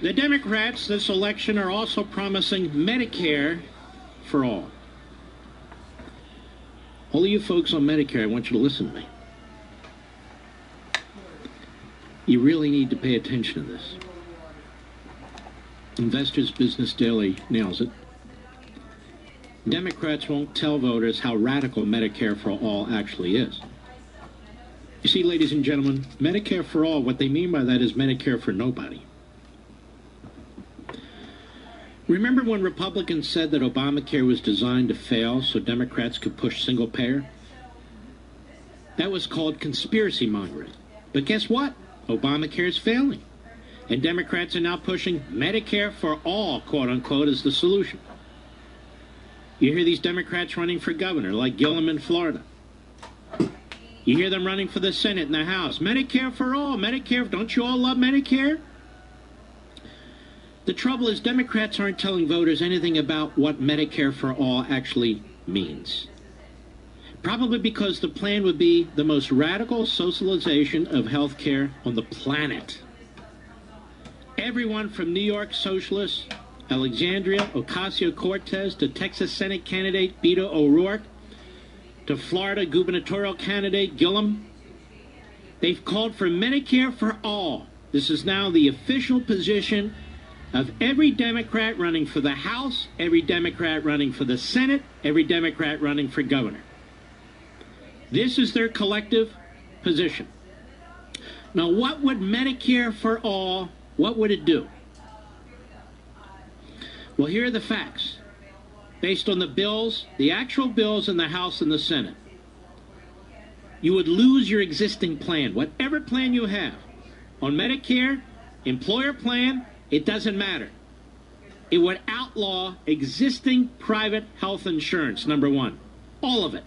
The Democrats this election are also promising Medicare for all. All of you folks on Medicare, I want you to listen to me. You really need to pay attention to this. Investors Business Daily nails it. Democrats won't tell voters how radical Medicare for all actually is. You see, ladies and gentlemen, Medicare for all, what they mean by that is Medicare for nobody. Remember when Republicans said that Obamacare was designed to fail so Democrats could push single payer? That was called conspiracy mongering. But guess what? Obamacare is failing. And Democrats are now pushing Medicare for all, quote unquote, as the solution. You hear these Democrats running for governor, like Gillum in Florida. You hear them running for the Senate and the House. Medicare for all, Medicare, don't you all love Medicare? The trouble is Democrats aren't telling voters anything about what Medicare for all actually means. Probably because the plan would be the most radical socialization of health care on the planet. Everyone from New York socialists, Alexandria Ocasio-Cortez, to Texas Senate candidate Beto O'Rourke, to Florida gubernatorial candidate Gillum, they've called for Medicare for all. This is now the official position of every Democrat running for the House, every Democrat running for the Senate, every Democrat running for governor. This is their collective position. Now, what would Medicare for all, what would it do? Well, here are the facts. Based on the bills, the actual bills in the House and the Senate, you would lose your existing plan, whatever plan you have. On Medicare, employer plan, it doesn't matter. It would outlaw existing private health insurance, number one. All of it.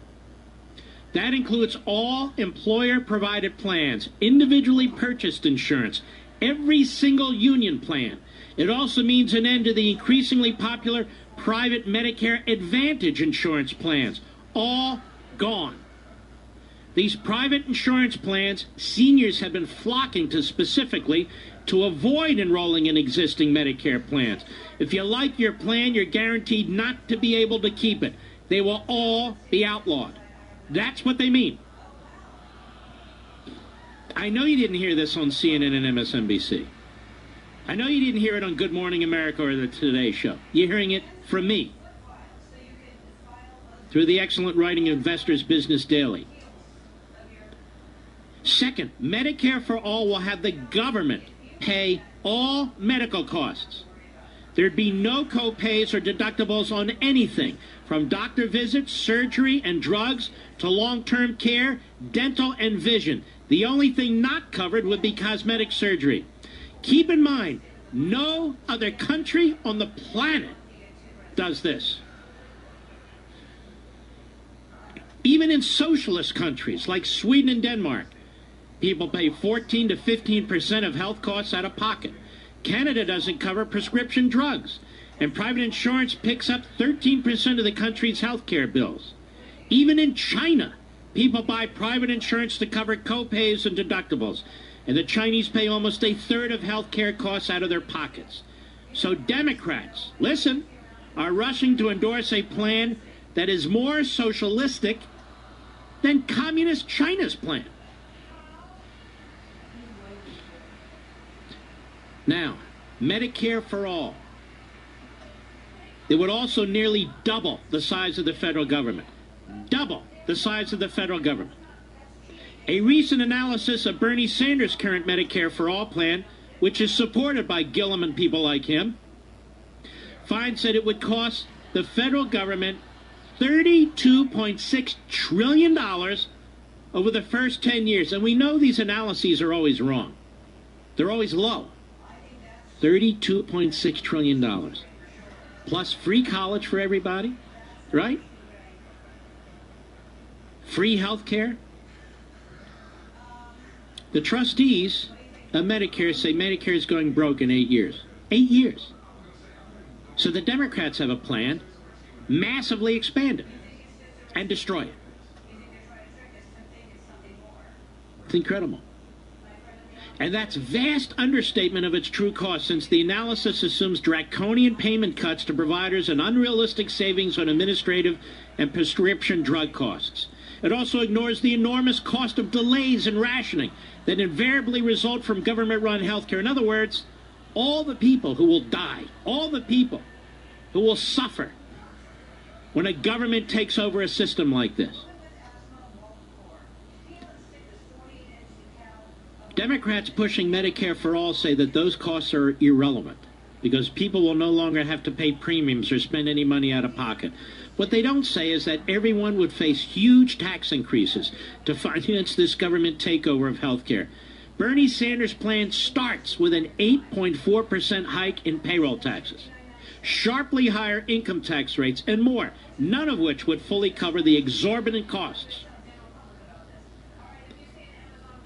That includes all employer-provided plans, individually purchased insurance, every single union plan. It also means an end to the increasingly popular private Medicare Advantage insurance plans. All gone. These private insurance plans, seniors have been flocking to specifically to avoid enrolling in existing Medicare plans. If you like your plan, you're guaranteed not to be able to keep it. They will all be outlawed. That's what they mean. I know you didn't hear this on CNN and MSNBC. I know you didn't hear it on Good Morning America or the Today Show. You're hearing it from me through the excellent writing of Investors Business Daily. Second, Medicare for all will have the government pay all medical costs. There'd be no co-pays or deductibles on anything, from doctor visits, surgery, and drugs to long-term care, dental, and vision. The only thing not covered would be cosmetic surgery. Keep in mind, no other country on the planet does this. Even in socialist countries like Sweden and Denmark, people pay 14 to 15% of health costs out of pocket. Canada doesn't cover prescription drugs, and private insurance picks up 13% of the country's health care bills. Even in China, people buy private insurance to cover co-pays and deductibles, and the Chinese pay almost a third of health care costs out of their pockets. So Democrats, listen, are rushing to endorse a plan that is more socialistic than communist China's plan. Now, Medicare for all. It would also nearly double the size of the federal government. Double the size of the federal government. A recent analysis of Bernie Sanders' current Medicare for all plan, which is supported by Gillum and people like him, finds that it would cost the federal government $32.6 trillion over the first 10 years. And we know these analyses are always wrong. They're always low. $32.6 trillion. Plus free college for everybody, right? Free health care. The trustees of Medicare say Medicare is going broke in 8 years. 8 years. So the Democrats have a plan, massively expand it and destroy it. It's incredible. And that's vast understatement of its true cost, since the analysis assumes draconian payment cuts to providers and unrealistic savings on administrative and prescription drug costs. It also ignores the enormous cost of delays and rationing that invariably result from government-run healthcare. In other words, all the people who will die, all the people who will suffer when a government takes over a system like this. Democrats pushing Medicare for all say that those costs are irrelevant because people will no longer have to pay premiums or spend any money out of pocket. What they don't say is that everyone would face huge tax increases to finance this government takeover of health care. Bernie Sanders' plan starts with an 8.4% hike in payroll taxes, sharply higher income tax rates, and more, none of which would fully cover the exorbitant costs.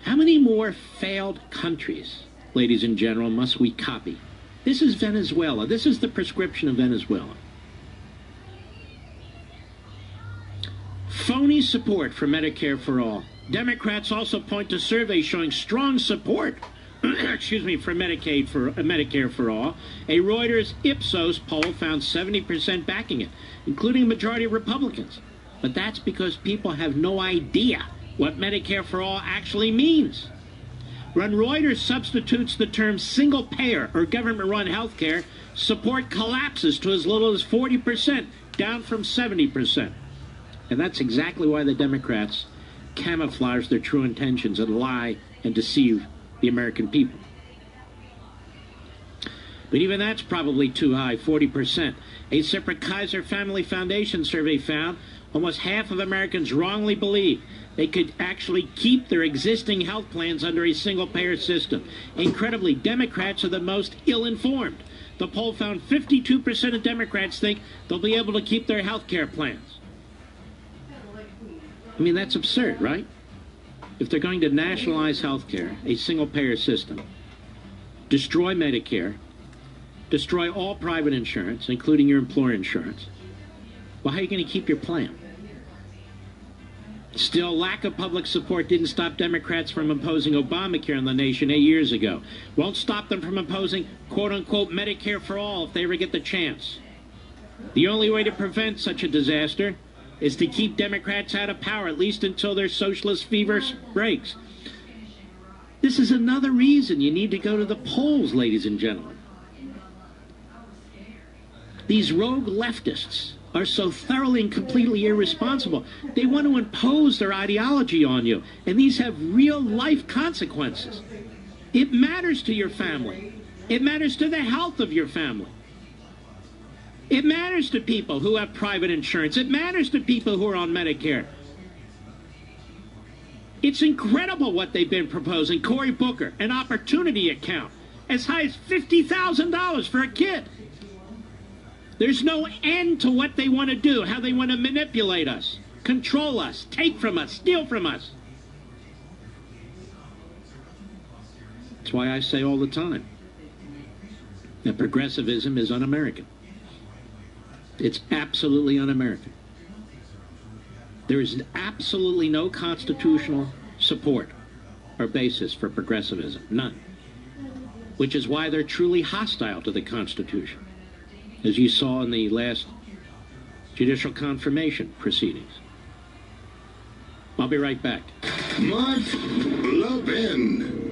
How many more failed countries, ladies and gentlemen, must we copy? This is Venezuela. This is the prescription of Venezuela. Phony support for Medicare for all. Democrats also point to surveys showing strong support for Medicare for all. A Reuters Ipsos poll found 70% backing it, including a majority of Republicans. But that's because people have no idea what Medicare for all actually means. When Reuters substitutes the term single-payer or government-run health care, support collapses to as little as 40%, down from 70%. And that's exactly why the Democrats camouflage their true intentions and lie and deceive the American people. But even that's probably too high, 40%. A separate Kaiser Family Foundation survey found almost half of Americans wrongly believe they could actually keep their existing health plans under a single-payer system. Incredibly, Democrats are the most ill-informed. The poll found 52% of Democrats think they'll be able to keep their health care plans. I mean, that's absurd, right? If they're going to nationalize health care, a single-payer system, destroy Medicare, destroy all private insurance, including your employer insurance, well, how are you going to keep your plan? Still, lack of public support didn't stop Democrats from imposing Obamacare on the nation 8 years ago. Won't stop them from imposing, quote-unquote, Medicare for all if they ever get the chance. The only way to prevent such a disaster is to keep Democrats out of power, at least until their socialist fever breaks. This is another reason you need to go to the polls, ladies and gentlemen. These rogue leftists are so thoroughly and completely irresponsible. They want to impose their ideology on you, and these have real-life consequences. It matters to your family. It matters to the health of your family. It matters to people who have private insurance. It matters to people who are on Medicare. It's incredible what they've been proposing. Cory Booker, an opportunity account, as high as $50,000 for a kid. There's no end to what they want to do, how they want to manipulate us, control us, take from us, steal from us. That's why I say all the time that progressivism is un-American. It's absolutely un-American. There is absolutely no constitutional support or basis for progressivism, none. Which is why they're truly hostile to the Constitution, as you saw in the last judicial confirmation proceedings. I'll be right back. Mark Levin.